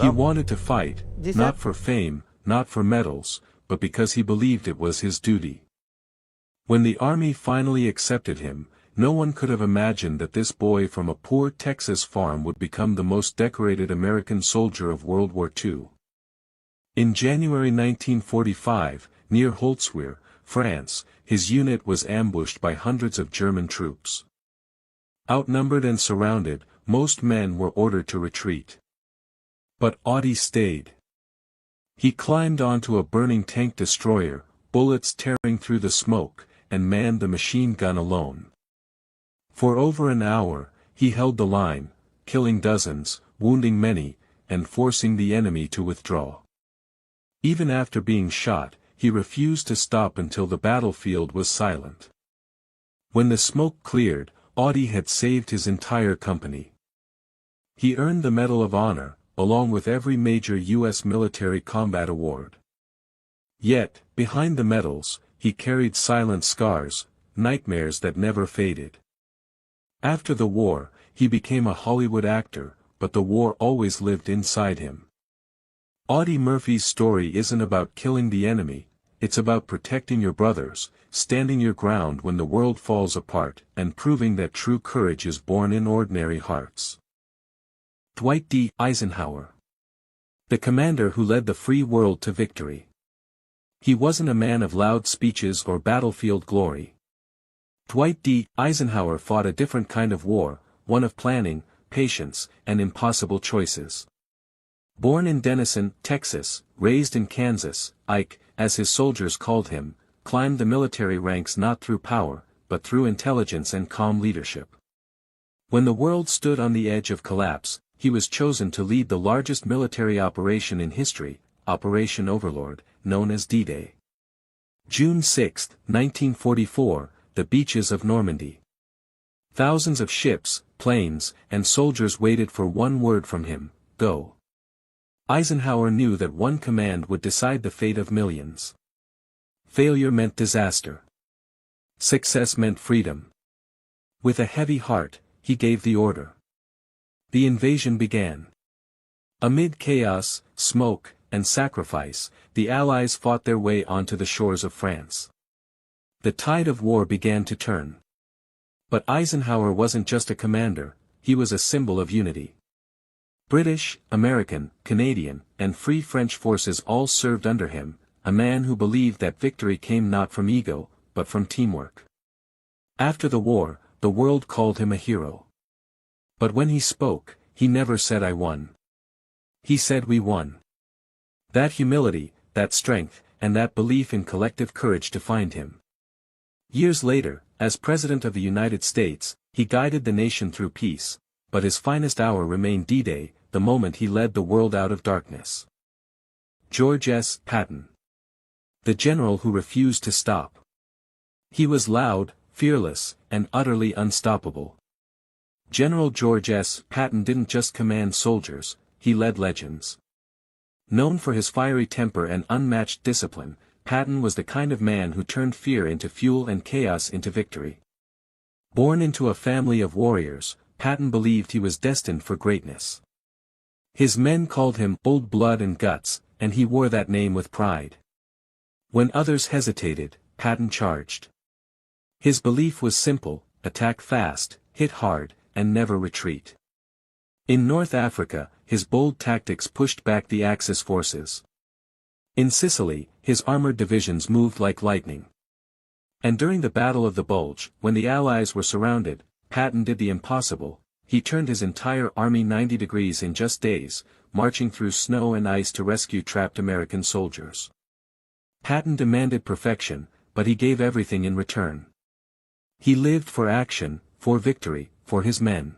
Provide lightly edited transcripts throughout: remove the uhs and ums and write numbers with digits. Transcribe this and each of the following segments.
He wanted to fight, not for fame, not for medals, but because he believed it was his duty. When the army finally accepted him, no one could have imagined that this boy from a poor Texas farm would become the most decorated American soldier of World War II. In January 1945, near Holtzwihr, France, his unit was ambushed by hundreds of German troops. Outnumbered and surrounded, most men were ordered to retreat. But Audie stayed. He climbed onto a burning tank destroyer, bullets tearing through the smoke, and manned the machine gun alone. For over an hour, he held the line, killing dozens, wounding many, and forcing the enemy to withdraw. Even after being shot, he refused to stop until the battlefield was silent. When the smoke cleared, Audie had saved his entire company. He earned the Medal of Honor, along with every major U.S. military combat award. Yet, behind the medals, he carried silent scars, nightmares that never faded. After the war, he became a Hollywood actor, but the war always lived inside him. Audie Murphy's story isn't about killing the enemy, it's about protecting your brothers, standing your ground when the world falls apart, and proving that true courage is born in ordinary hearts. Dwight D. Eisenhower. The commander who led the free world to victory. He wasn't a man of loud speeches or battlefield glory. Dwight D. Eisenhower fought a different kind of war, one of planning, patience, and impossible choices. Born in Denison, Texas, raised in Kansas, Ike, as his soldiers called him, climbed the military ranks not through power, but through intelligence and calm leadership. When the world stood on the edge of collapse, he was chosen to lead the largest military operation in history, Operation Overlord, known as D-Day. June 6, 1944, the beaches of Normandy. Thousands of ships, planes, and soldiers waited for one word from him, go. Eisenhower knew that one command would decide the fate of millions. Failure meant disaster. Success meant freedom. With a heavy heart, he gave the order. The invasion began. Amid chaos, smoke, and sacrifice, the Allies fought their way onto the shores of France. The tide of war began to turn. But Eisenhower wasn't just a commander, he was a symbol of unity. British, American, Canadian, and Free French forces all served under him, a man who believed that victory came not from ego, but from teamwork. After the war, the world called him a hero. But when he spoke, he never said I won. He said we won. That humility, that strength, and that belief in collective courage defined him. Years later, as President of the United States, he guided the nation through peace, but his finest hour remained D-Day, the moment he led the world out of darkness. George S. Patton. The general who refused to stop. He was loud, fearless, and utterly unstoppable. General George S. Patton didn't just command soldiers, he led legends. Known for his fiery temper and unmatched discipline, Patton was the kind of man who turned fear into fuel and chaos into victory. Born into a family of warriors, Patton believed he was destined for greatness. His men called him Old Blood and Guts, and he wore that name with pride. When others hesitated, Patton charged. His belief was simple: attack fast, hit hard, and never retreat. In North Africa, his bold tactics pushed back the Axis forces. In Sicily, his armored divisions moved like lightning. And during the Battle of the Bulge, when the Allies were surrounded, Patton did the impossible. He turned his entire army 90 degrees in just days, marching through snow and ice to rescue trapped American soldiers. Patton demanded perfection, but he gave everything in return. He lived for action, for victory, for his men.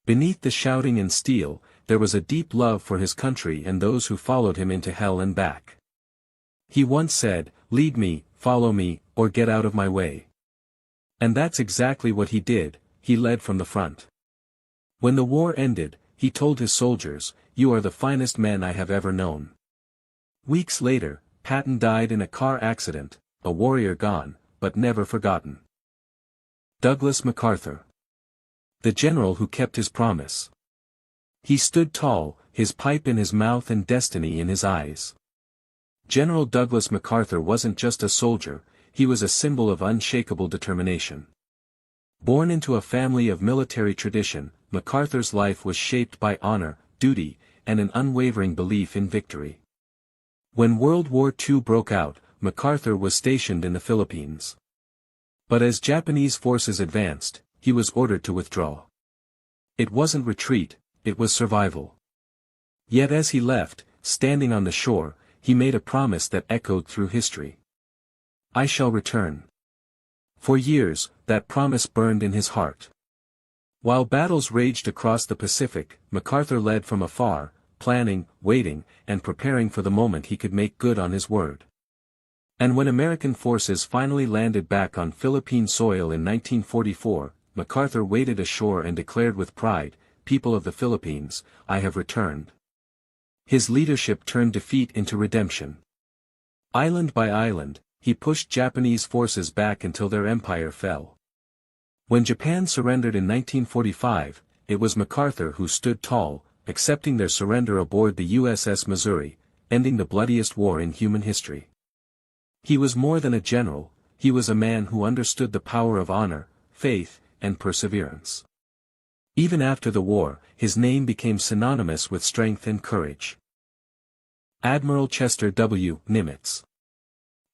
Beneath the shouting and steel, there was a deep love for his country and those who followed him into hell and back. He once said, "Lead me, follow me, or get out of my way." And that's exactly what he did, he led from the front. When the war ended, he told his soldiers, "You are the finest men I have ever known." Weeks later, Patton died in a car accident, a warrior gone, but never forgotten. Douglas MacArthur. The general who kept his promise. He stood tall, his pipe in his mouth and destiny in his eyes. General Douglas MacArthur wasn't just a soldier, he was a symbol of unshakable determination. Born into a family of military tradition, MacArthur's life was shaped by honor, duty, and an unwavering belief in victory. When World War II broke out, MacArthur was stationed in the Philippines. But as Japanese forces advanced, he was ordered to withdraw. It wasn't retreat, it was survival. Yet as he left, standing on the shore, he made a promise that echoed through history. "I shall return." For years, that promise burned in his heart. While battles raged across the Pacific, MacArthur led from afar, planning, waiting, and preparing for the moment he could make good on his word. And when American forces finally landed back on Philippine soil in 1944, MacArthur waded ashore and declared with pride, "People of the Philippines, I have returned." His leadership turned defeat into redemption. Island by island, he pushed Japanese forces back until their empire fell. When Japan surrendered in 1945, it was MacArthur who stood tall, accepting their surrender aboard the USS Missouri, ending the bloodiest war in human history. He was more than a general, he was a man who understood the power of honor, faith, and perseverance. Even after the war, his name became synonymous with strength and courage. Admiral Chester W. Nimitz.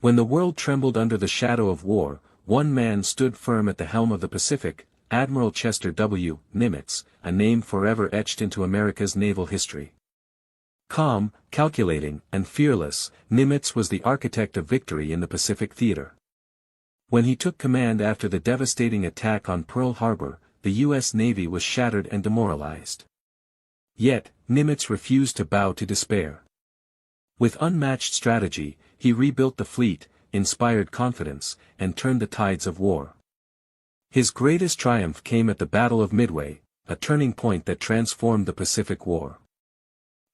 When the world trembled under the shadow of war, one man stood firm at the helm of the Pacific, Admiral Chester W. Nimitz, a name forever etched into America's naval history. Calm, calculating, and fearless, Nimitz was the architect of victory in the Pacific theater. When he took command after the devastating attack on Pearl Harbor, the U.S. Navy was shattered and demoralized. Yet, Nimitz refused to bow to despair. With unmatched strategy, he rebuilt the fleet, inspired confidence, and turned the tides of war. His greatest triumph came at the Battle of Midway, a turning point that transformed the Pacific War.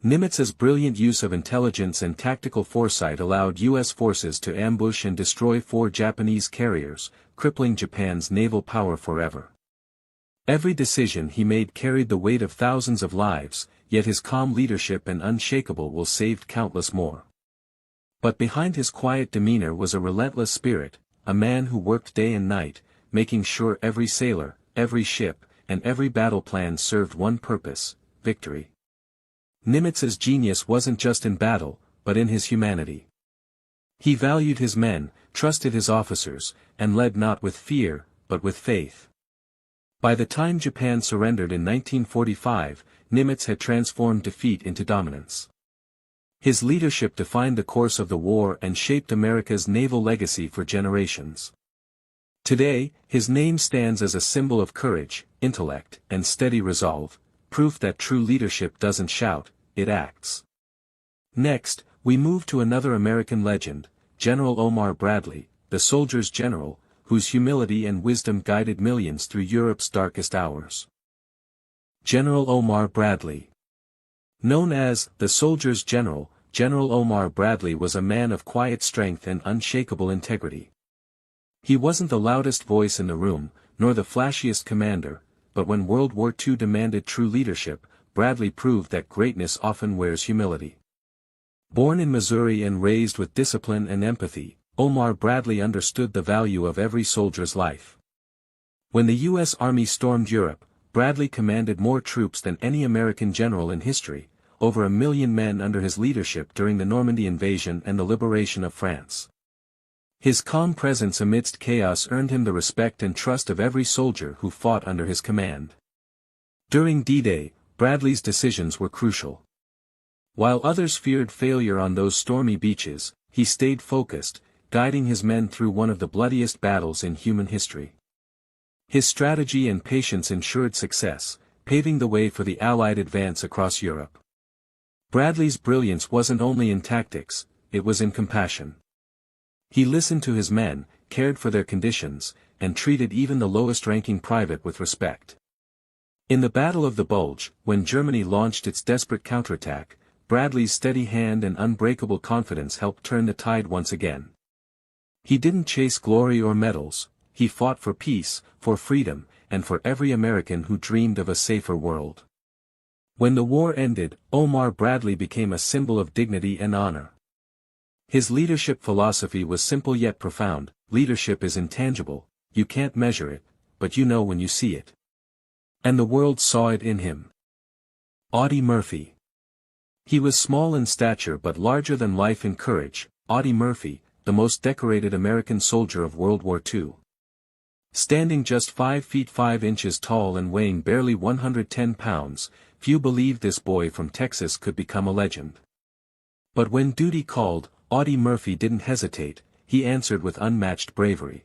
Nimitz's brilliant use of intelligence and tactical foresight allowed U.S. forces to ambush and destroy 4 Japanese carriers, crippling Japan's naval power forever. Every decision he made carried the weight of thousands of lives, yet his calm leadership and unshakable will saved countless more. But behind his quiet demeanor was a relentless spirit, a man who worked day and night, making sure every sailor, every ship, and every battle plan served one purpose: victory. Nimitz's genius wasn't just in battle, but in his humanity. He valued his men, trusted his officers, and led not with fear, but with faith. By the time Japan surrendered in 1945, Nimitz had transformed defeat into dominance. His leadership defined the course of the war and shaped America's naval legacy for generations. Today, his name stands as a symbol of courage, intellect, and steady resolve, proof that true leadership doesn't shout, it acts. Next, we move to another American legend, General Omar Bradley, the soldier's general, whose humility and wisdom guided millions through Europe's darkest hours. General Omar Bradley. Known as the soldier's general, General Omar Bradley was a man of quiet strength and unshakable integrity. He wasn't the loudest voice in the room, nor the flashiest commander, but when World War II demanded true leadership, Bradley proved that greatness often wears humility. Born in Missouri and raised with discipline and empathy, Omar Bradley understood the value of every soldier's life. When the U.S. Army stormed Europe, Bradley commanded more troops than any American general in history, over 1 million men under his leadership during the Normandy invasion and the liberation of France. His calm presence amidst chaos earned him the respect and trust of every soldier who fought under his command. During D-Day, Bradley's decisions were crucial. While others feared failure on those stormy beaches, he stayed focused, guiding his men through one of the bloodiest battles in human history. His strategy and patience ensured success, paving the way for the Allied advance across Europe. Bradley's brilliance wasn't only in tactics, it was in compassion. He listened to his men, cared for their conditions, and treated even the lowest-ranking private with respect. In the Battle of the Bulge, when Germany launched its desperate counterattack, Bradley's steady hand and unbreakable confidence helped turn the tide once again. He didn't chase glory or medals, he fought for peace, for freedom, and for every American who dreamed of a safer world. When the war ended, Omar Bradley became a symbol of dignity and honor. His leadership philosophy was simple yet profound. Leadership is intangible, you can't measure it, but you know when you see it. And the world saw it in him. Audie Murphy. He was small in stature but larger than life in courage. Audie Murphy, the most decorated American soldier of World War II. Standing just 5 feet 5 inches tall and weighing barely 110 pounds, few believed this boy from Texas could become a legend. But when duty called, Audie Murphy didn't hesitate, he answered with unmatched bravery.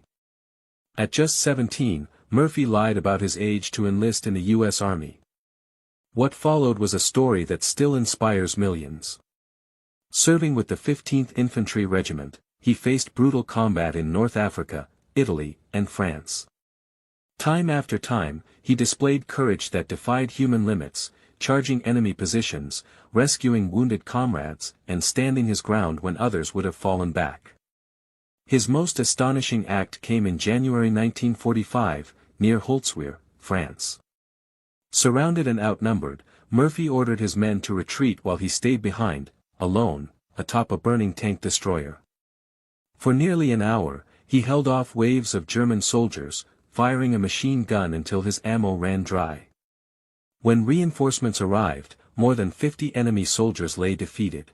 At just 17, Murphy lied about his age to enlist in the U.S. Army. What followed was a story that still inspires millions. Serving with the 15th Infantry Regiment, he faced brutal combat in North Africa, Italy, and France. Time after time, he displayed courage that defied human limits, charging enemy positions, rescuing wounded comrades, and standing his ground when others would have fallen back. His most astonishing act came in January 1945, near Holtzwihr, France. Surrounded and outnumbered, Murphy ordered his men to retreat while he stayed behind, alone, atop a burning tank destroyer. For nearly an hour, he held off waves of German soldiers, firing a machine gun until his ammo ran dry. When reinforcements arrived, more than 50 enemy soldiers lay defeated.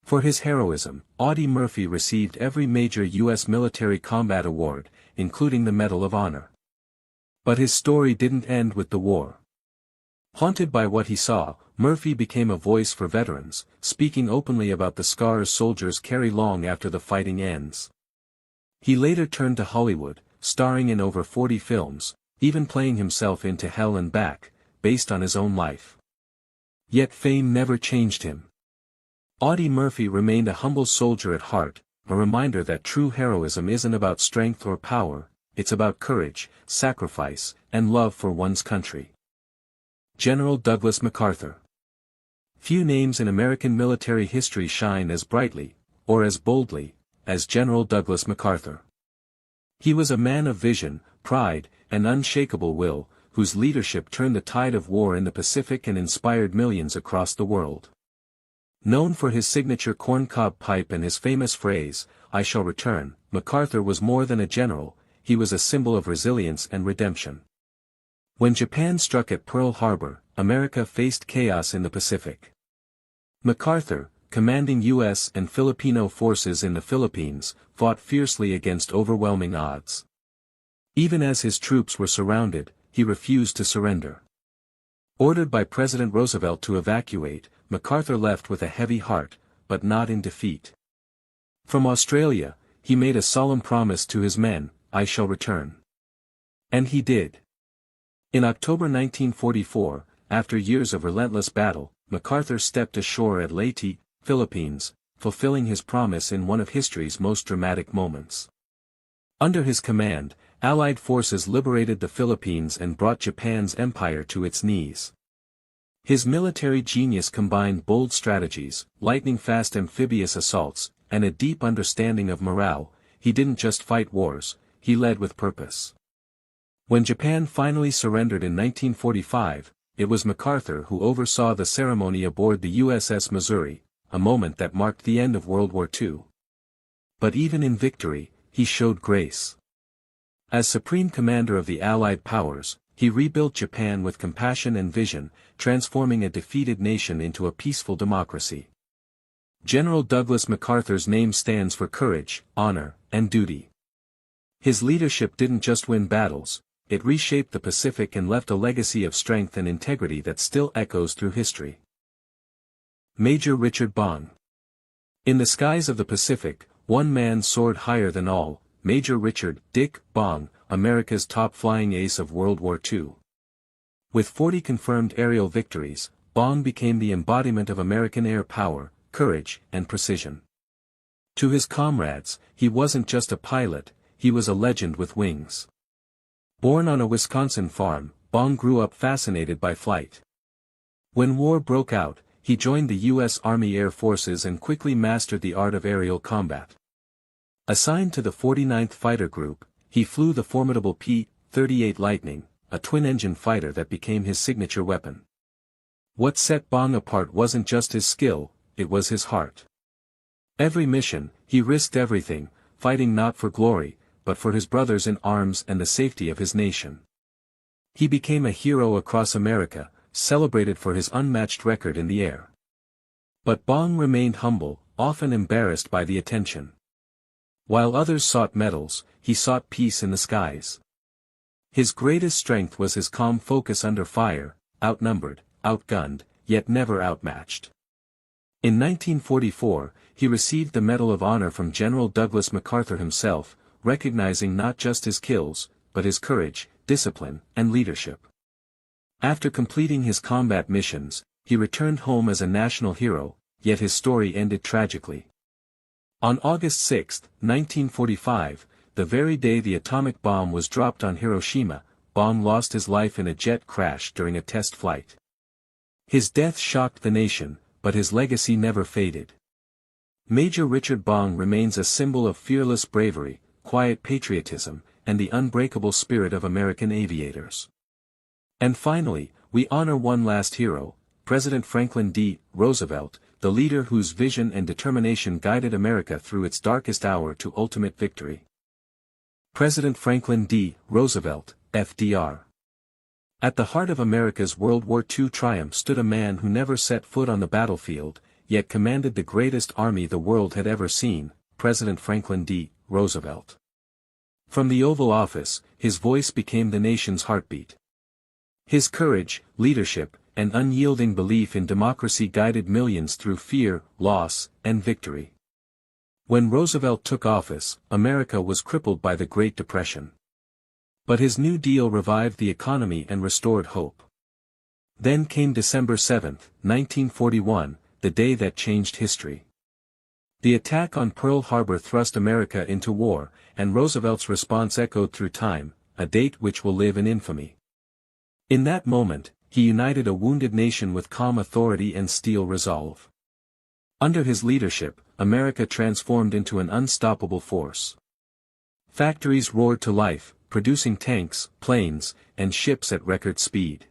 For his heroism, Audie Murphy received every major U.S. military combat award, including the Medal of Honor. But his story didn't end with the war. Haunted by what he saw, Murphy became a voice for veterans, speaking openly about the scars soldiers carry long after the fighting ends. He later turned to Hollywood, starring in over 40 films, even playing himself into Hell and Back, based on his own life. Yet fame never changed him. Audie Murphy remained a humble soldier at heart, a reminder that true heroism isn't about strength or power, it's about courage, sacrifice, and love for one's country. General Douglas MacArthur. Few names in American military history shine as brightly, or as boldly, as General Douglas MacArthur. He was a man of vision, pride, and unshakable will, whose leadership turned the tide of war in the Pacific and inspired millions across the world. Known for his signature corncob pipe and his famous phrase, "I shall return," MacArthur was more than a general, he was a symbol of resilience and redemption. When Japan struck at Pearl Harbor, America faced chaos in the Pacific. MacArthur, commanding U.S. and Filipino forces in the Philippines, fought fiercely against overwhelming odds. Even as his troops were surrounded, he refused to surrender. Ordered by President Roosevelt to evacuate, MacArthur left with a heavy heart, but not in defeat. From Australia, he made a solemn promise to his men, "I shall return." And he did. In October 1944, after years of relentless battle, MacArthur stepped ashore at Leyte, Philippines, fulfilling his promise in one of history's most dramatic moments. Under his command, Allied forces liberated the Philippines and brought Japan's empire to its knees. His military genius combined bold strategies, lightning-fast amphibious assaults, and a deep understanding of morale. He didn't just fight wars, he led with purpose. When Japan finally surrendered in 1945, it was MacArthur who oversaw the ceremony aboard the USS Missouri, a moment that marked the end of World War II. But even in victory, he showed grace. As Supreme Commander of the Allied powers, he rebuilt Japan with compassion and vision, transforming a defeated nation into a peaceful democracy. General Douglas MacArthur's name stands for courage, honor, and duty. His leadership didn't just win battles, it reshaped the Pacific and left a legacy of strength and integrity that still echoes through history. Major Richard Bong. In the skies of the Pacific, one man soared higher than all, Major Richard "Dick" Bong, America's top flying ace of World War II. With 40 confirmed aerial victories, Bong became the embodiment of American air power, courage, and precision. To his comrades, he wasn't just a pilot, he was a legend with wings. Born on a Wisconsin farm, Bong grew up fascinated by flight. When war broke out, he joined the U.S. Army Air Forces and quickly mastered the art of aerial combat. Assigned to the 49th Fighter Group, he flew the formidable P-38 Lightning, a twin-engine fighter that became his signature weapon. What set Bong apart wasn't just his skill, it was his heart. Every mission, he risked everything, fighting not for glory, but for his brothers in arms and the safety of his nation. He became a hero across America, celebrated for his unmatched record in the air. But Bong remained humble, often embarrassed by the attention. While others sought medals, he sought peace in the skies. His greatest strength was his calm focus under fire, outnumbered, outgunned, yet never outmatched. In 1944, he received the Medal of Honor from General Douglas MacArthur himself, recognizing not just his kills, but his courage, discipline, and leadership. After completing his combat missions, he returned home as a national hero, yet his story ended tragically. On August 6, 1945, the very day the atomic bomb was dropped on Hiroshima, Bong lost his life in a jet crash during a test flight. His death shocked the nation, but his legacy never faded. Major Richard Bong remains a symbol of fearless bravery, quiet patriotism, and the unbreakable spirit of American aviators. And finally, we honor one last hero, President Franklin D. Roosevelt, the leader whose vision and determination guided America through its darkest hour to ultimate victory. President Franklin D. Roosevelt, FDR. At the heart of America's World War II triumph stood a man who never set foot on the battlefield, yet commanded the greatest army the world had ever seen, President Franklin D. Roosevelt. From the Oval Office, his voice became the nation's heartbeat. His courage, leadership, and unyielding belief in democracy guided millions through fear, loss, and victory. When Roosevelt took office, America was crippled by the Great Depression. But his New Deal revived the economy and restored hope. Then came December 7, 1941, the day that changed history. The attack on Pearl Harbor thrust America into war, and Roosevelt's response echoed through time, a date which will live in infamy. In that moment, he united a wounded nation with calm authority and steel resolve. Under his leadership, America transformed into an unstoppable force. Factories roared to life, producing tanks, planes, and ships at record speed.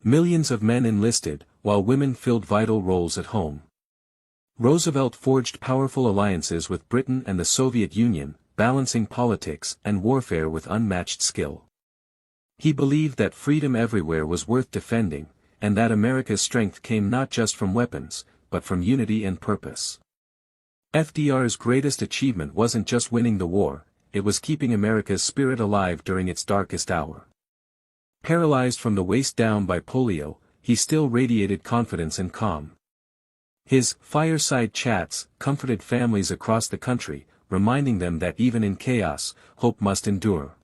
Millions of men enlisted, while women filled vital roles at home. Roosevelt forged powerful alliances with Britain and the Soviet Union, balancing politics and warfare with unmatched skill. He believed that freedom everywhere was worth defending, and that America's strength came not just from weapons, but from unity and purpose. FDR's greatest achievement wasn't just winning the war, it was keeping America's spirit alive during its darkest hour. Paralyzed from the waist down by polio, he still radiated confidence and calm. His fireside chats comforted families across the country, reminding them that even in chaos, hope must endure.